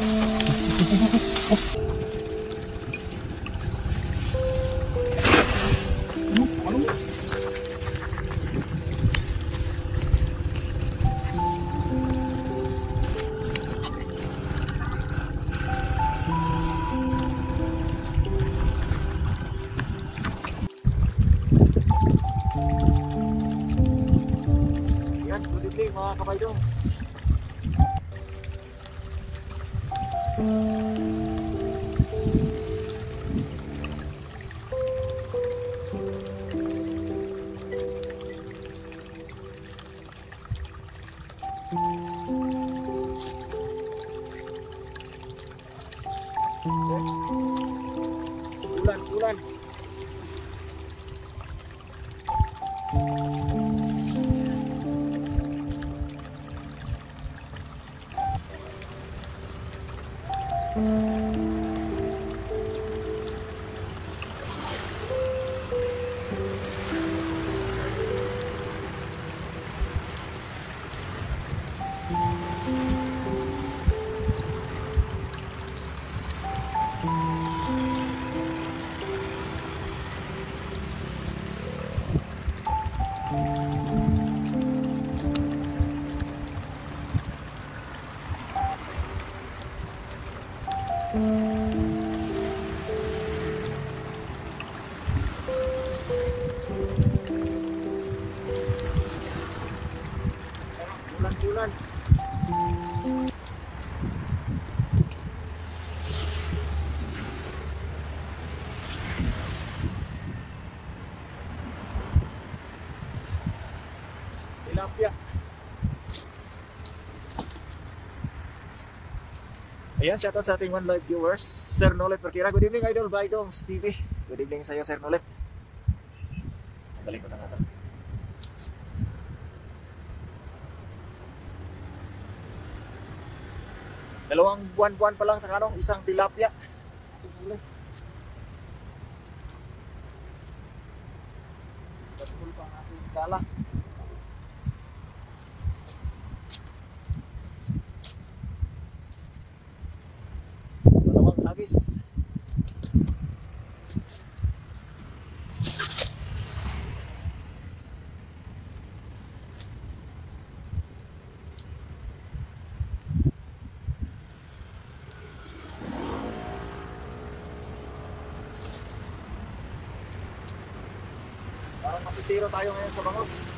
Yan, good evening mga kabaydons. Ulan. Ulan. Tilapia. Ayan, shoutout sa ating one live viewers. Sir Nolet Perkira. Good evening, Idol Baydongs TV. Good evening sa iyo, Sir Nolet. Galing ko na nga. Dalawang buwan-buwan pa lang sa kanong isang tilapia. Patuloy pa ang ating dala. Dalawang hagis. Parang masisiro tayo ngayon sa bangos.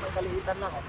May kalihitan lang oh.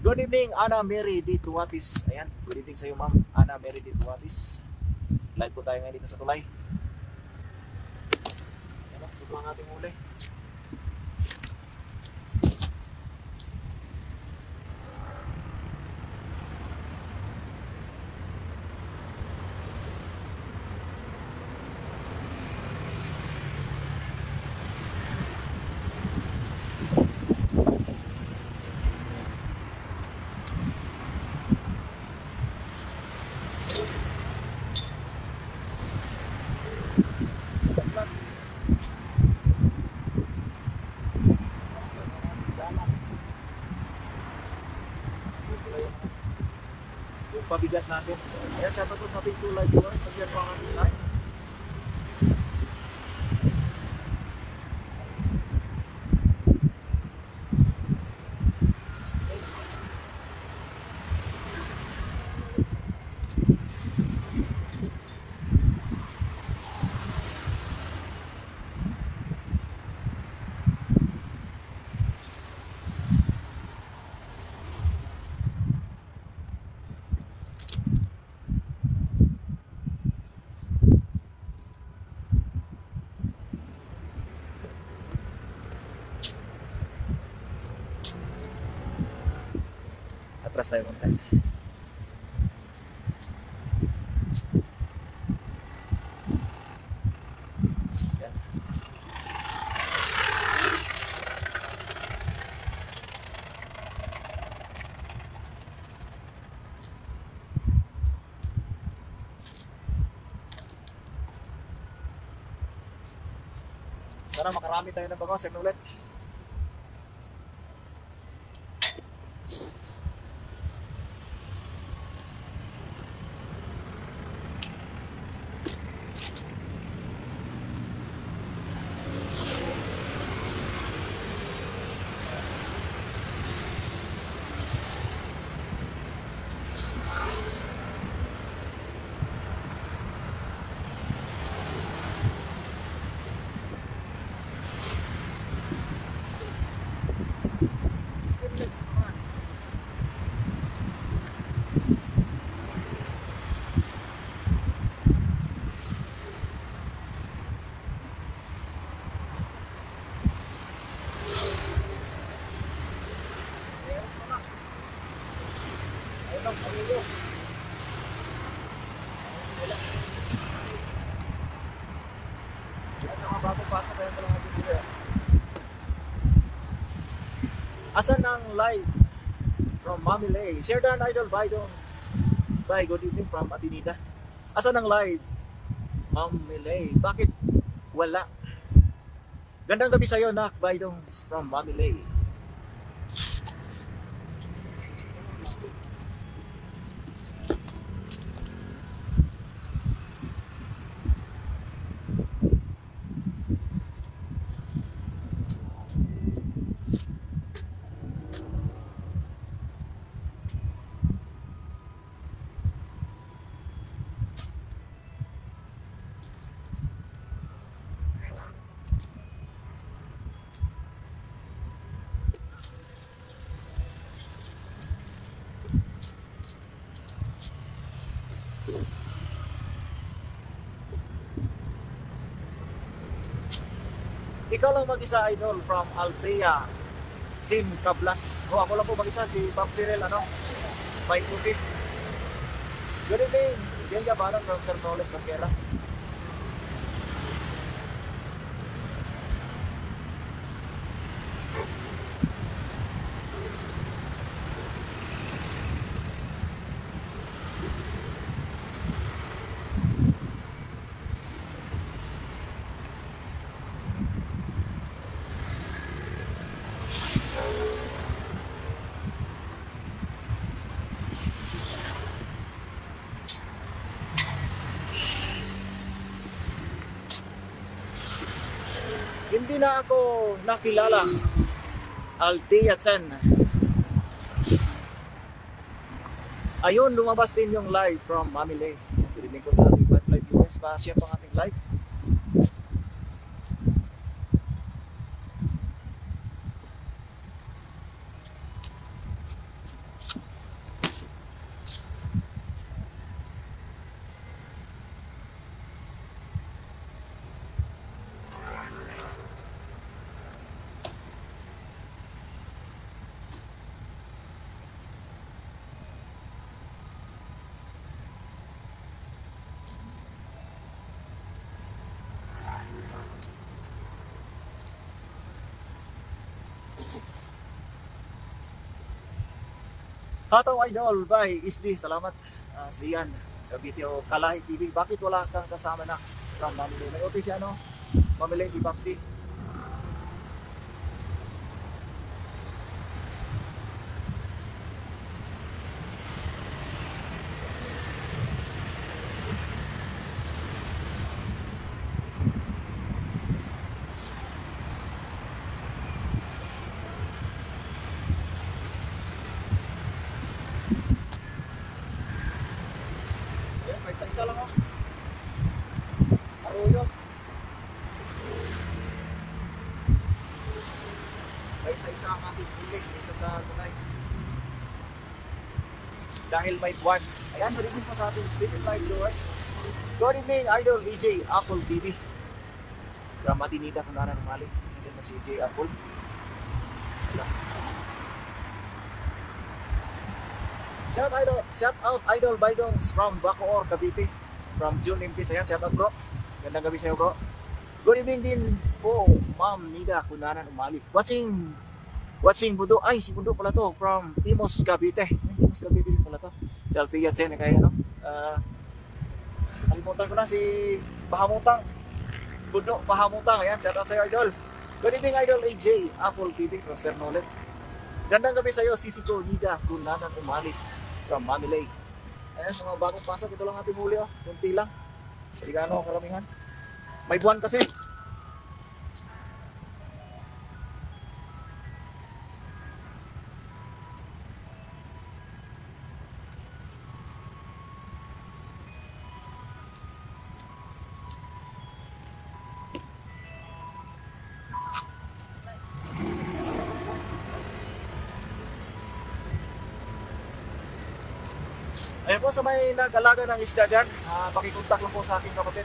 Good evening, Ana Mary D. Tuwatis. Ayan, good evening sa iyo, ma'am. Ana Mary D. Tuwatis. Live po tayo ngayon dito sa tulay. Ayan, ito ang ating huli. pabigat natin. Ayan, sabi ko sa ating 2 live viewers, masyan po ang ating live. Atras tayo konti. Yan. Sana makarami tayo ng bangos. Yan ulit. Asan ang live from Mami Lay? Share dan idol Bidons. Bye, good evening from Atinida. Asan ang live? Mami Lay. Bakit wala? Gandang gabi sa'yo, Nak Bidons from Mami Lay. Ikaw lang mag-isa, idol, from Althea, Sim Cablas. O, ako lang po mag-isa, si Bob Cyril, ano? By Puti. Good evening. Yan ka ba ng Sir Nolet Banquera? Hindi na ako nakilala Althea Chen. Ayun, lumabas din yung live from Mami Lay. Pililing ko sa ating live viewers pa siya pang ating live. Hataw idol, bye, Isdi, salamat. Siyan, video Kalahi TV. Bakit wala kang kasama na from Mami Lay? May si ano? Mami Lay, si Papsi. isa-isa ang ating huli dito sa Tunay. Dahil may buwan. Ayan, good evening po sa ating Civil Live viewers. Good evening, Idol EJ Apple TV. From Atinida, Kunana Numali. Hindi mo si EJ Apple. Wala. Shout out Idol Bidons from Bacoor, Cavite. From June Impis. Ayan, shout out bro. Gandang gabi sa'yo bro. Good evening din po, Ma'am Nida Kunanan Umali. Watching Budo. Ay, si Budo pala to. From Imos, Cavite. Imos, Cavite din pala to. Chaltiya Chen, kaya ano. Kalimutan ko na si Pahamutang. Budo, Pahamutang. Ayan, shout out sa'yo Idol. Good evening Idol AJ, Apple TV from Sir Nolet. Gandang gabi sa'yo, Sisiko Nida Kunanan Umali. From Manilay. Ayan, sa mga bagong pasok, ito lang ating huli oh. Kunti lang. Hindi ka ano, karamihan. May buwan kasi. Ayan po sa may nag-alaga ng isda dyan, pakikontak lang po sa aking kapatid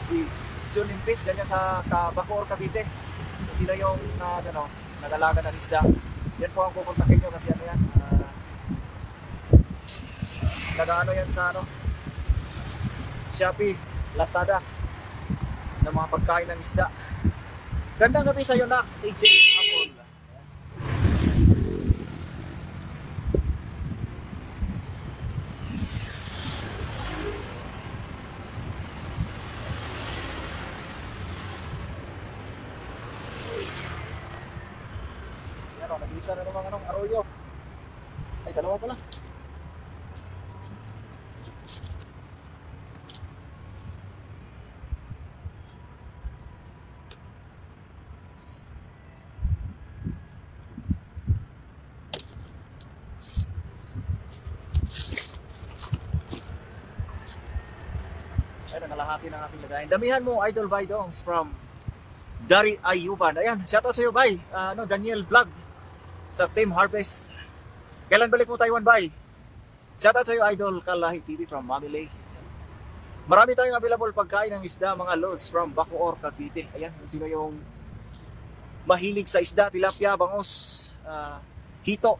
si John Impis, ganyan sa Bacoor, Cavite. Sino yung nag-alaga ng isda. Yan po ang kukontakin nyo kasi ano yan. Nag-ano yan sa Shopee, Lazada ng mga pagkain ng isda. Gandang gabi sa'yo na, AJ Apple. Nag-isa na naman arroyo. Ay, dalawa pala. Ay, nangalahati ng ating lagayin. Damihan mo, Idol Bidongs from Dari Ayuban. Ayan, shoutout sa iyo, Bay. Daniel Vlog sa Team Harvest. Kailan balik mo Taiwan, Bay? Shoutout sa iyo, Idol Kalahi TV from Manilay. Marami tayong available pagkain ng isda, mga loads from Bacoor, Cavite. Ayan, sino yung mahilig sa isda, tilapia, bangus, hito.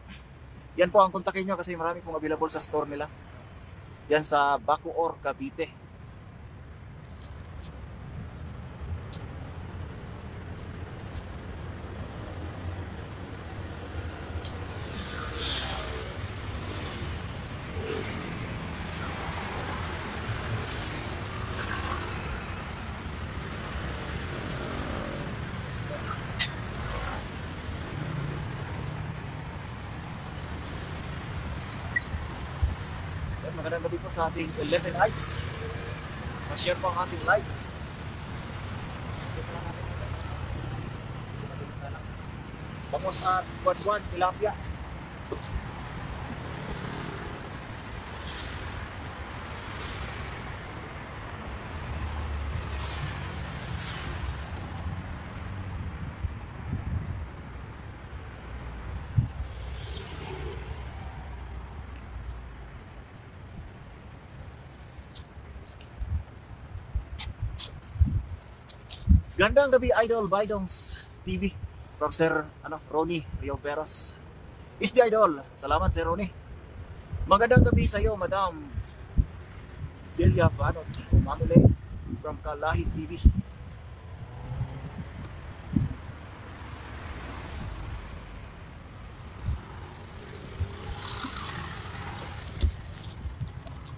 Yan po ang kontakin nyo kasi marami pong available sa store nila. Yan sa Bacoor, Cavite. Magandang gabi po sa ating 11 Eyes. Ma-share po ang ating live. Bangus at buwan-buwan, tilapia. Gandang gabi Idol Bidongs TV from Sir Ronnie Rioveros. Is the Idol. Salamat Sir Ronnie. Magandang gabi sa iyo Madam Delia Panot Mamule from Kalahi TV.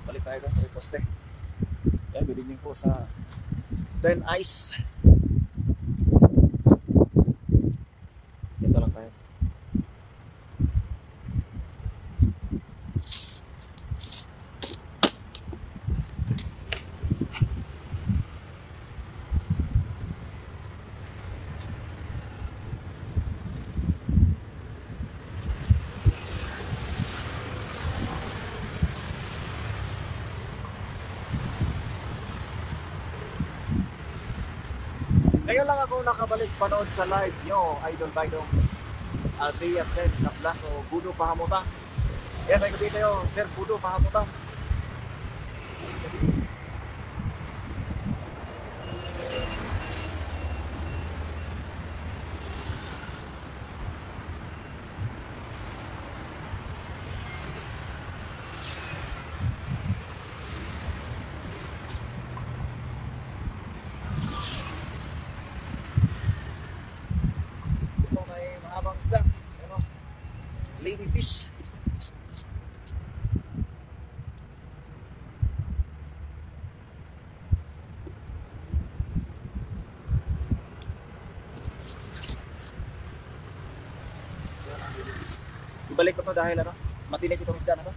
Balik tayo sa reposte. Good evening po sa 10 Eyes. Ito lang tayo. Ngayon lang ako nakabalik panood sa live nyo, Idol Bidongs. Alpi at Sen Kaplas o Budo Pahamuta. Yan, may gabi sa'yo, Sir Budo Pahamuta. Ito may mahabang isda. Ano? Lady fish. Ibalik ko to dahil ano, matinik itong isda na to.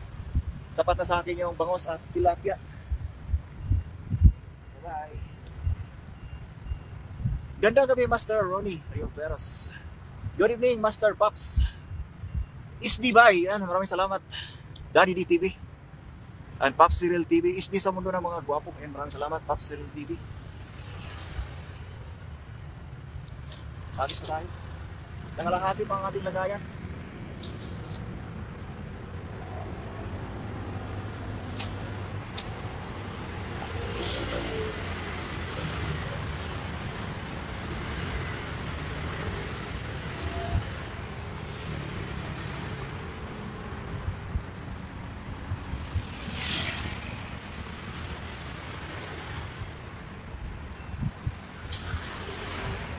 Sapat na sa akin yung bangos at tilapia. Bye. Gandang gabi, Master Ronnie Rioveros. Good evening, Master Pops. Isdi Bay, yan, maraming salamat. Daddy DTV and Pops Cyril TV. Isdi sa mundo ng mga gwapo. Yan, maraming salamat, Pops Cyril TV. Agis pa tayo. Nangalahati pa ang ating lagayan.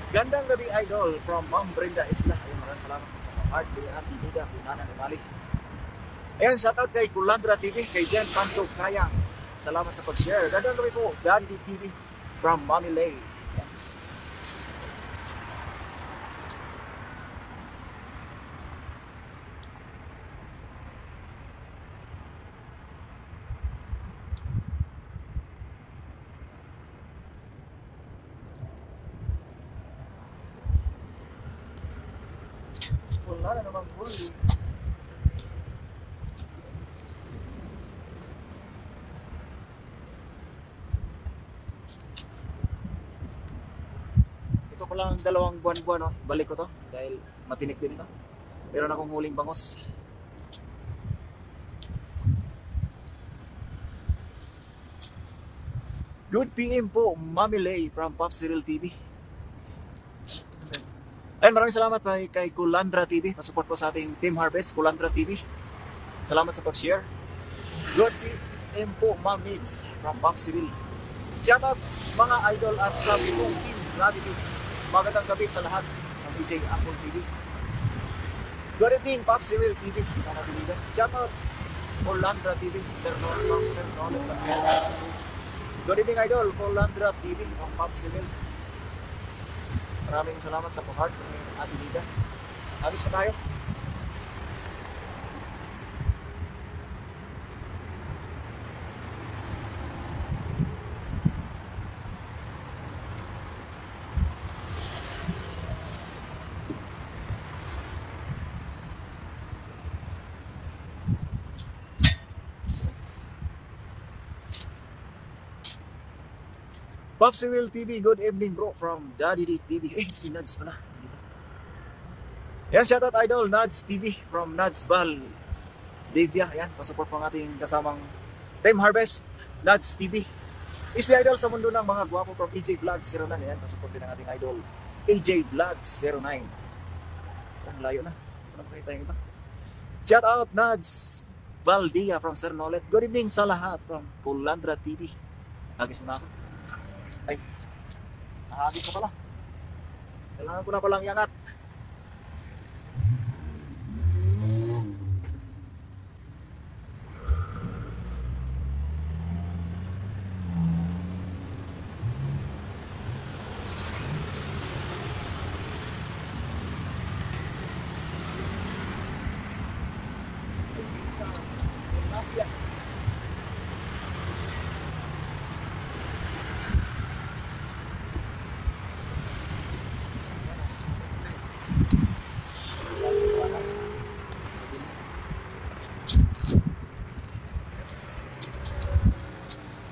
Gandang gabi, idol, from Ma'am Brenda Isla. Ayun, maraming salamat sa heart kay Ate Nida, Punana Umali. Ayan, shoutout kay Kulandra TV, kay Jen Panso Kayang. Salamat sa pag-share. Gandang gabi po, Daddy TV from Mami Lay. Wala na namang huli. Ito pa lang 2 buwan-buwan, no? Balik ko to dahil matinik din ito. Meron akong huling bangos. Good PM po, Mami Lay from Pop Cyril TV. Ayun, maraming salamat kay Kulandra TV. Pasupport po sa ating Team Harvest, Kulandra TV. Salamat sa pag-share. Good PM po, Ma'am Mids from Pop Cyril. Shoutout mga idol at sa buong Team Gravity. Magandang gabi sa lahat ng DJ Apple TV. Good evening, Pop Cyril TV. Shoutout Kulandra TV, Sir Nolan. Good evening, idol, Kulandra TV from Pop Cyril. Maraming salamat sa pag-heart ng Ate Nida. Alis pa tayo. Pop Cyril TV, good evening bro from Daddy D TV. Si Nads pala. Yan, shoutout idol, Nads TV from Nads Val Davia. Yan, pasupport po ang ating kasamang Team Harvest, Nads TV. Isli idol sa mundo ng mga gwapo from AJ Vlogs 09. Yan, pasupport din ang ating idol, AJ Vlogs 09. Ang layo na. Ano pa tayo iba? Shoutout Nads Valdia from Sir Nolet. Good evening sa lahat from Kulandra TV. Nagis mo na ako. Ay, nahagis na pala. Kailangan ko na palang iangat.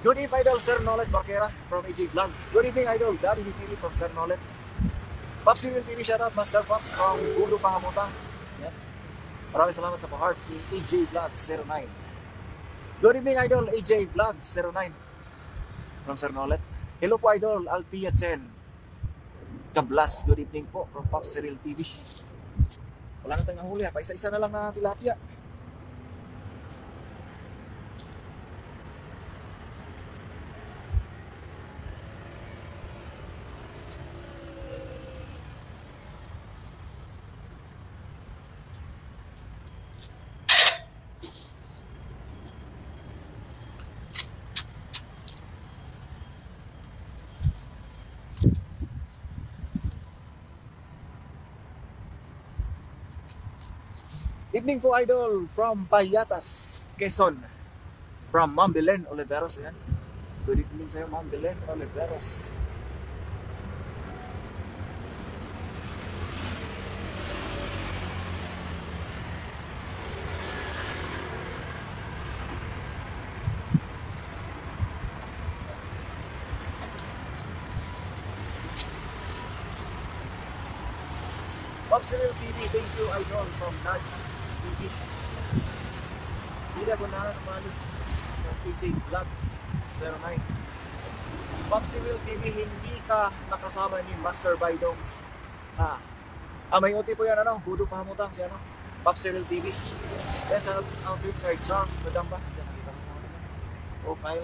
Good evening, idol, Sir Nolet Barquera from AJ Vlog. Good evening, idol, Daddy TV from Sir Nolet. Pops Cyril TV, shoutout, Master Pops from Budo Pahamuta. Maraming salamat sa pa-heart ni AJ Vlog 09. Good evening, Idol. AJ Vlog 09 from Sir Nolet. Hello po, Idol. Alpia Chen Kablas. Good evening po from Pop Cyril TV. Wala na tayong huli, pa isa-isa na lang na tilapia. Evening po, Idol, from Payatas, Quezon. From Ma'am Belen Oliveros. Ayan. Good evening sa'yo, Ma'am Belen Oliveros. Pop Cyril TV, thank you, Idol, from Nuts TV. Hindi ako naman ng PJ Vlog 09. Pop Cyril TV, hindi ka nakasama ni Master Bydongs. May uti po yan, Budo Pahamutang si Pop Cyril TV. Yan sa outfit kay Charles Madamba. Yan, nakita mo naman. Okay.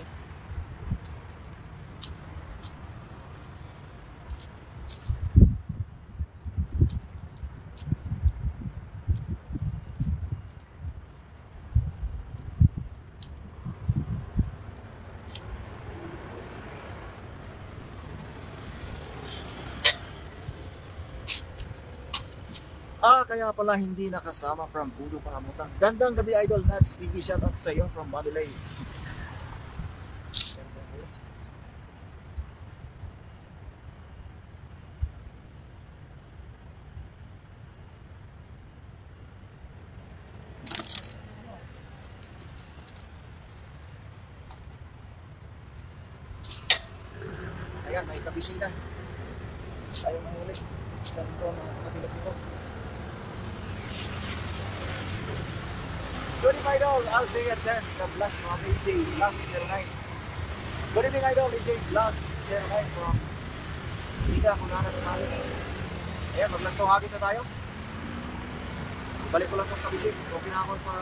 Kaya pala hindi nakasama from Budo Pahamutang. Gandang gabi, Idol Nuts TV. Shoutout sa iyo from Manilay. Ayan, may kabisina. Ayaw mahuli. Isang ito na matilap ito. Good evening, Idol. Alpia Chen Kablas from AJ Vlog 09. Good evening, Idol. AJ Vlog 09 from Liga Kunana Rizal. Ayan, maglastong hagis na tayo. Balik ko lang itong kabisit. Okay na ako sa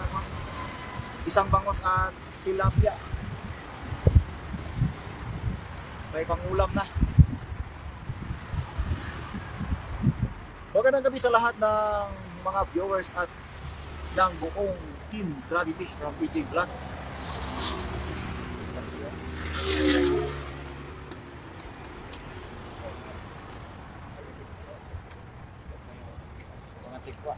isang bangos at tilapia. May pangulam na. Magandang gabi sa lahat ng mga viewers at ng buong Team Gravity from PJ Vlog. Mga tsikwa.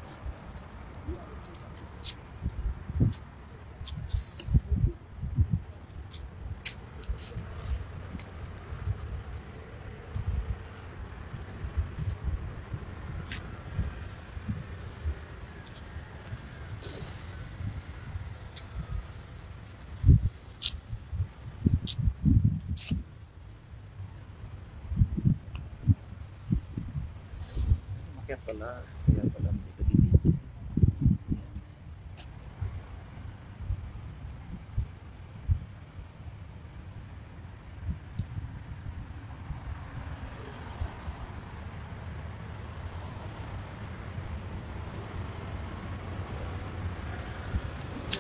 Kaya pala dito dito.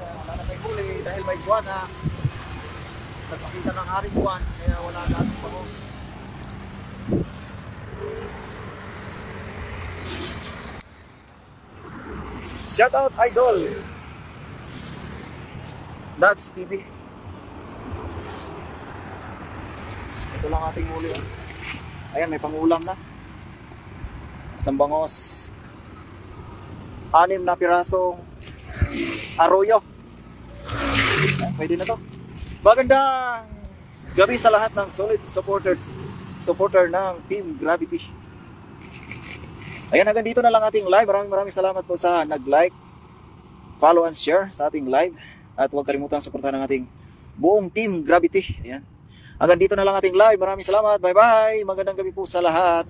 Wala na tayong huli dahil may buwan na nagpakita ng haring buwan, kaya wala na atong pangos. Shout out, Idol Nuts TV. Ito lang ating muli. Ayan, may pangulam na. Isang bangos. 6 na pirasong arroyo. Ayan, pwede na to. Magandang gabi sa lahat ng solid supporter ng Team Gravity. Ayan, hanggang dito na lang ating live. Maraming salamat po sa nag-like, follow and share sa ating live. At huwag kalimutang suportahan ng ating buong Team Gravity. Ayan. Hanggang dito na lang ating live. Maraming salamat. Bye-bye. Magandang gabi po sa lahat.